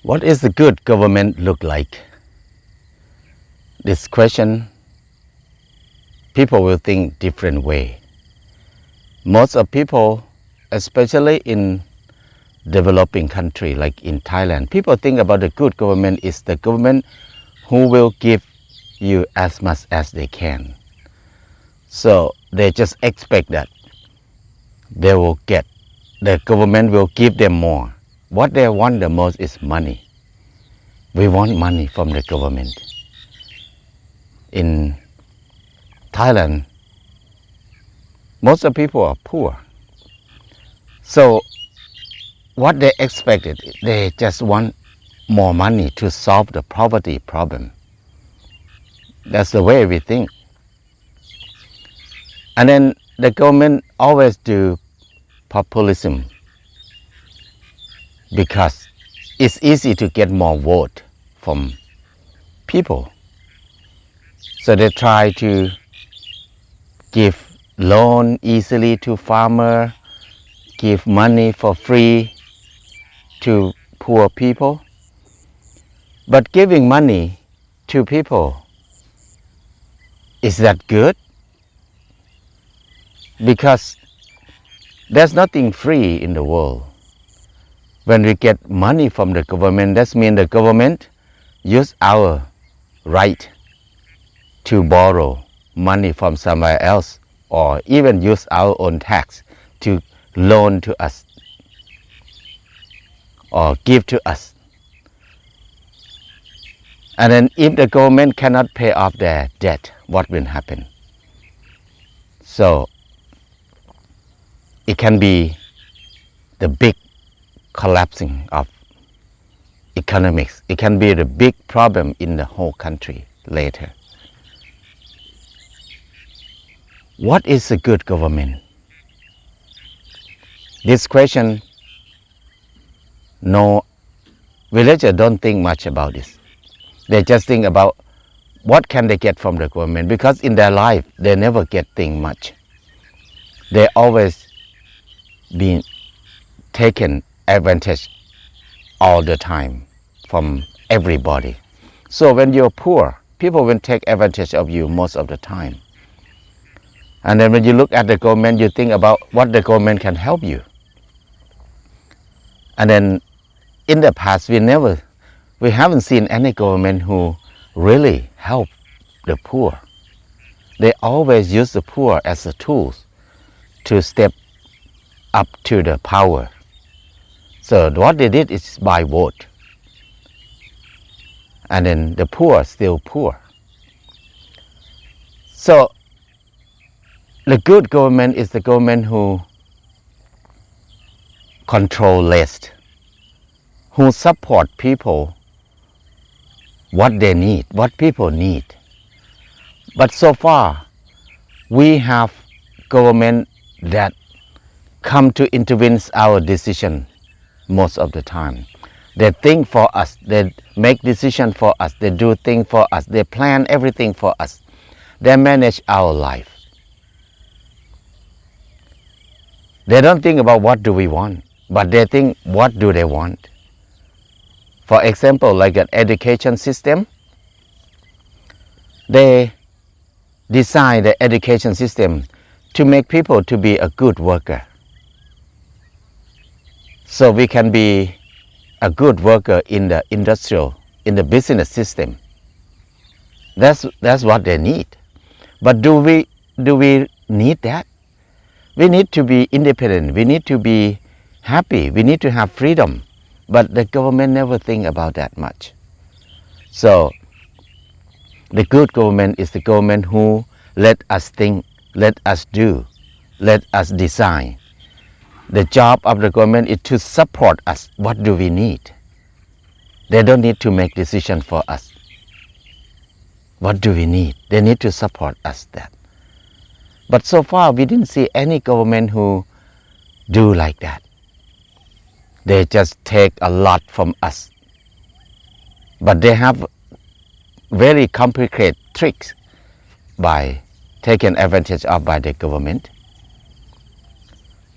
What is the good government look like? This question, people will think different way. Most of people, especially in developing country like in Thailand, people think about the good government is the government who will give you as much as they can. So they just expect that they will get, the government will give them more. What they want the most is money. We want money from the government. In Thailand, most of the people are poor. So what they expected, they just want more money to solve the poverty problem. That's the way we think. And then the government always do populism because it's easy to get more vote from people. So they try to give loan easily to farmer, give money for free to poor people. But giving money to people, is that good? Because there's nothing free in the world. When we get money from the government, that means the government use our right to borrow money from somewhere else, or even use our own tax to loan to us or give to us. And then if the government cannot pay off their debt, what will happen? So it can be the big collapsing of economics. It can be the big problem in the whole country later. What is a good government? This question, no villagers don't think much about this. They just think about what can they get from the government, because in their life they never get things much. They always been taken advantage all the time from everybody. So when you're poor, people will take advantage of you most of the time. And then when you look at the government, you think about what the government can help you. And then in the past, we haven't seen any government who really help the poor. They always use the poor as a tool to step up to the power. So what they did is by vote. And then the poor still poor. So the good government is the government who control less, who support people what they need, what people need. But so far, we have government that come to intervene our decision most of the time. They think for us, they make decisions for us, they do things for us, they plan everything for us. They manage our life. They don't think about what do we want, but they think what do they want. For example, like an education system, they design the education system to make people to be a good worker. So we can be a good worker in the in the business system. That's what they need. But do we need that? We need to be independent. We need to be happy. We need to have freedom. But the government never think about that much. So the good government is the government who let us think, let us do, let us design. The job of the government is to support us. What do we need? They don't need to make decisions for us. What do we need? They need to support us that. But so far we didn't see any government who do like that. They just take a lot from us. But they have very complicated tricks by taken advantage of by the government.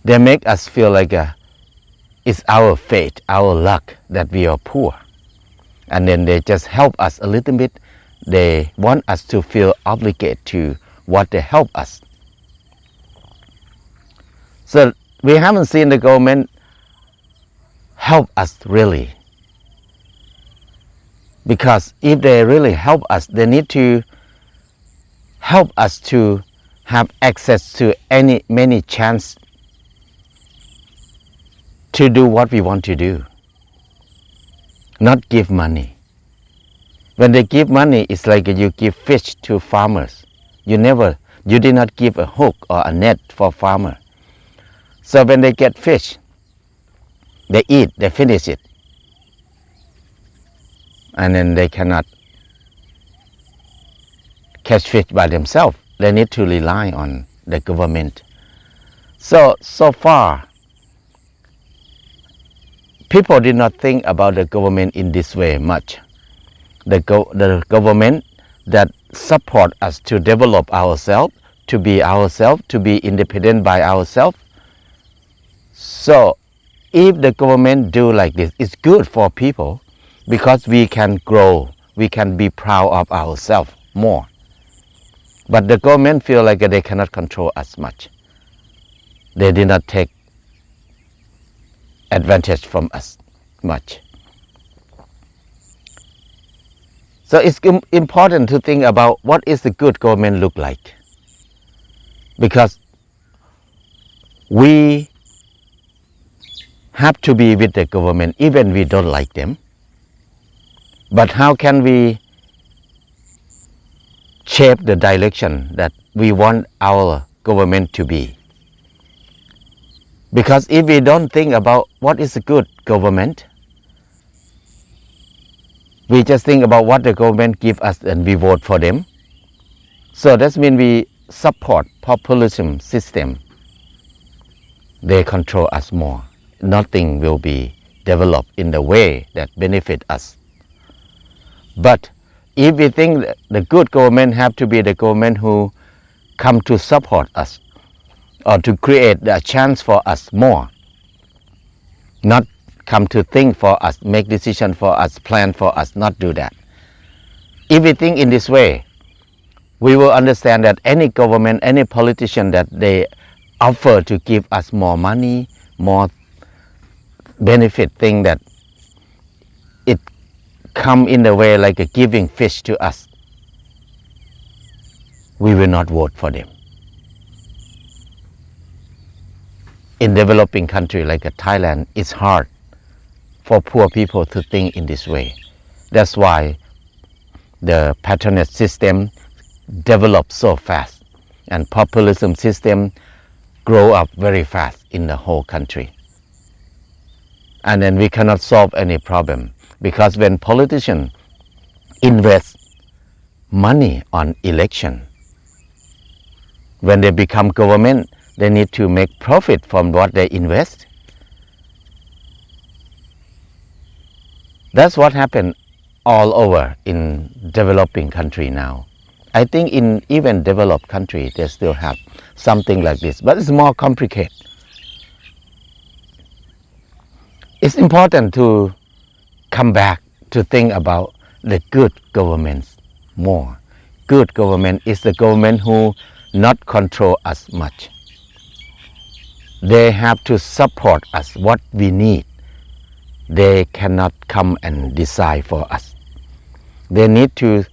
They make us feel like it's our fate, our luck that we are poor. and then they just help us a little bit. They want us to feel obligated to what they help us. So we haven't seen the government help us really. Because if they really help us, they need to help us to have access to many chances to do what we want to do, not give money. When they give money, it's like you give fish to farmers. You did not give a hook or a net for farmer. So when they get fish, they eat, they finish it, and then they cannot catch fish by themselves. They need to rely on the government. So far, people did not think about the government in this way much. The government that support us to develop ourselves, to be independent by ourselves. So if the government do like this, it's good for people because we can grow, we can be proud of ourselves more. But the government feel like they cannot control us much. They did not take advantage from us much. So it's important to think about what is the good government look like. Because we have to be with the government even we don't like them. But how can we shape the direction that we want our government to be? Because if we don't think about what is a good government, we just think about what the government give us and we vote for them. So that means we support populism system. They control us more. Nothing will be developed in the way that benefit us. But if we think that the good government have to be the government who come to support us or to create a chance for us more, not come to think for us, make decision for us, plan for us, not do that. If we think in this way, we will understand that any government, any politician that they offer to give us more money, more benefit thing, that it come in the way like a giving fish to us, we will not vote for them. In developing country like Thailand, it's hard for poor people to think in this way. That's why the patronage system develops so fast and populism system grow up very fast in the whole country. And then we cannot solve any problem, because when politicians invest money on election, when they become government, they need to make profit from what they invest. That's what happened all over in developing country now. I think in even developed country, they still have something like this, but it's more complicated. It's important to come back to think about the good governments more. Good government is the government who not control us much. They have to support us what we need. They cannot come and decide for us. They need to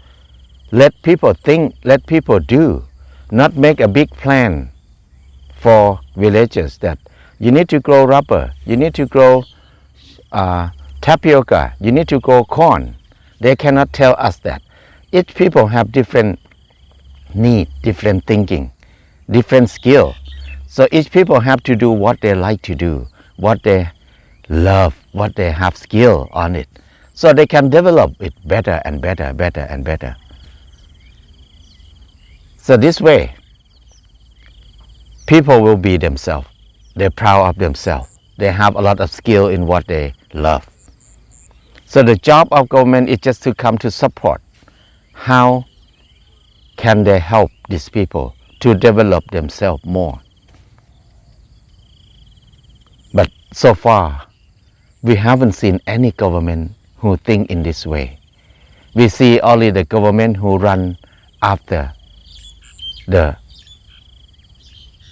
let people think, let people do, not make a big plan for villages that you need to grow rubber, you need to grow tapioca, you need to grow corn. They cannot tell us that. Each people have different need, different thinking, different skill. So each people have to do what they like to do, what they love, what they have skill on it. So they can develop it better and better, better and better. So this way, people will be themselves. They're proud of themselves. They have a lot of skill in what they love. So the job of government is just to come to support. How can they help these people to develop themselves more? But so far, we haven't seen any government who think in this way. We see only the government who run after the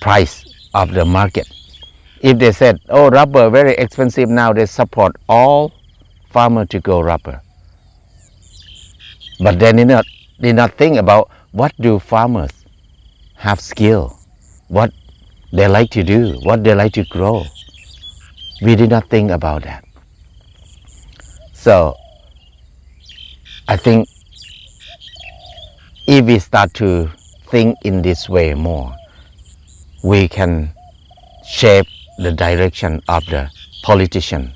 price of the market. If they said, oh, rubber very expensive now, they support all farmers to grow rubber. But they did not think about what do farmers have skill, what they like to do, what they like to grow. We did not think about that. So I think if we start to think in this way more, we can shape the direction of the politician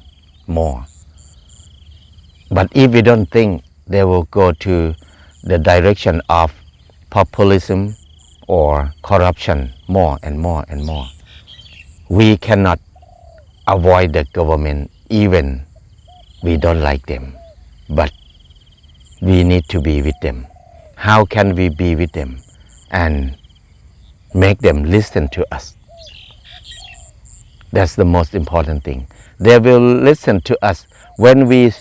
more. But if we don't think, they will go to the direction of populism or corruption more and more and more. We cannot avoid the government even we don't like them, but we need to be with them. How can we be with them and make them listen to us? That's the most important thing. They will listen to us when we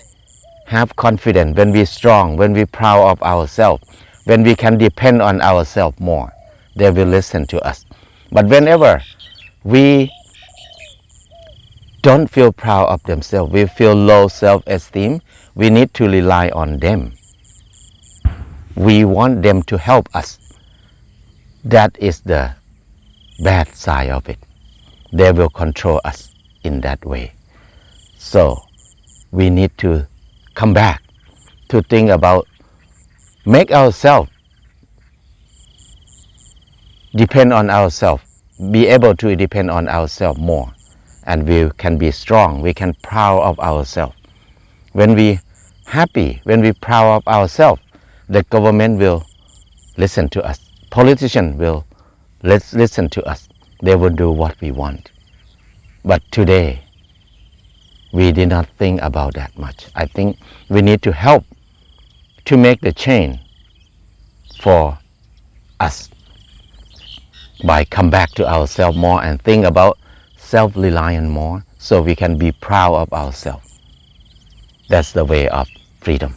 have confidence, when we're strong, when we're proud of ourselves, when we can depend on ourselves more. They will listen to us. But whenever we don't feel proud of themselves, we feel low self-esteem, we need to rely on them. We want them to help us. That is the bad side of it. They will control us in that way. So we need to come back to think about make ourselves depend on ourselves, be able to depend on ourselves more, and we can be strong, we can proud of ourselves. When we happy, when we proud of ourselves, the government will listen to us. Politicians will listen to us. They will do what we want. But today, we did not think about that much. I think we need to help to make the change for us by come back to ourselves more and think about self-reliance more so we can be proud of ourselves. That's the way of freedom.